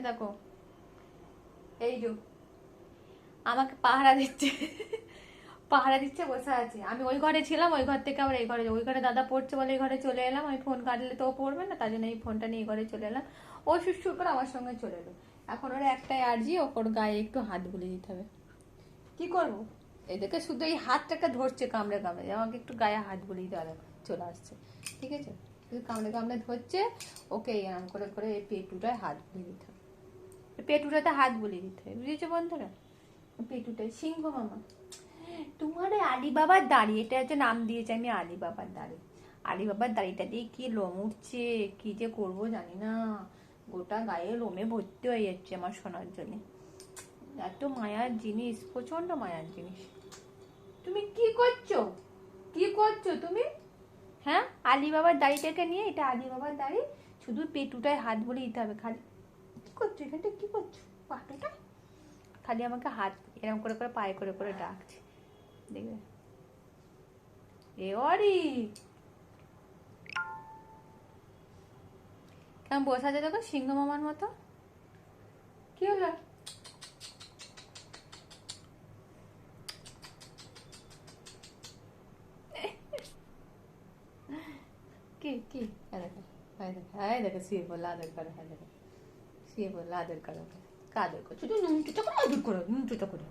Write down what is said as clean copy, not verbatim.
দেখো এই যে আমাকে পাহারা দিচ্ছে, পাহারা দিচ্ছে, বসে আছে। আমি ওই ঘরে ছিলাম, ওই ঘর থেকে আবার এই ঘরে, ওই ঘরে দাদা পড়ছে বলে এই ঘরে চলে এলাম। আমি ফোন কাটলে তো ও পড়বে না, তার জন্য এই ফোনটা নিয়ে এই ঘরে চলে এলাম। ও সুর করে আমার সঙ্গে চলে এলো। এখন ওর একটাই আর্জি, ওর গায়ে একটু হাত বুলিয়ে দিতে হবে। কি করবো, এদেরকে শুধু এই হাতটাকে ধরছে কামড়ে কামড়ে, আমাকে একটু গায়ে হাত বুলিয়ে দেওয়া চলে আসছে। ঠিক আছে, শুধু কামড়ে কামড়ে ধরছে। ওকে এরম করে করে এই পেটুটায় হাত বুলিয়ে দিতে হবে, পেটুটাতে হাত বুলিয়ে দিতে হবে, বুঝেছো বন্ধুরা? পেটুটায় সিংহ মামা। তোমার আলিবাবার দাড়ি, এটা হচ্ছে নাম দিয়েছে আমি আলিবাবার দাড়ি। আলিবাবার দাড়িটা দিয়ে কি লোম উঠছে, কি যে করবো জানি না। গোটা গায়ে লোমে ভর্তি হয়ে যাচ্ছে আমার সোনার জন্য। এত মায়ার জিনিস, প্রচন্ড মায়ার জিনিস। তুমি কি করছো, কি করছো তুমি? হ্যাঁ, আলিবাবার দাড়িটাকে নিয়ে, এটা আলিবাবার দাড়ি, শুধু পেটুটায় হাত বলে দিতে হবে খালি। কি করছো এখানটা, কি করছো পাটুটা? খালি আমাকে হাত এরকম করে করে পায়ে করে করে ডাকছে, দেখবে? এ অরি কেমন বসে আছে দেখো, সিংহ মামার মতো। কি হলো? কি কি? দেখো, হ্যাঁ দেখো, শুয়ে বললো আদর করো, হ্যাঁ দেখো শুয়ে বললো আদর করো। কাদর করছো, নুনটুটা করে আদর করো, নুনটুটা করে।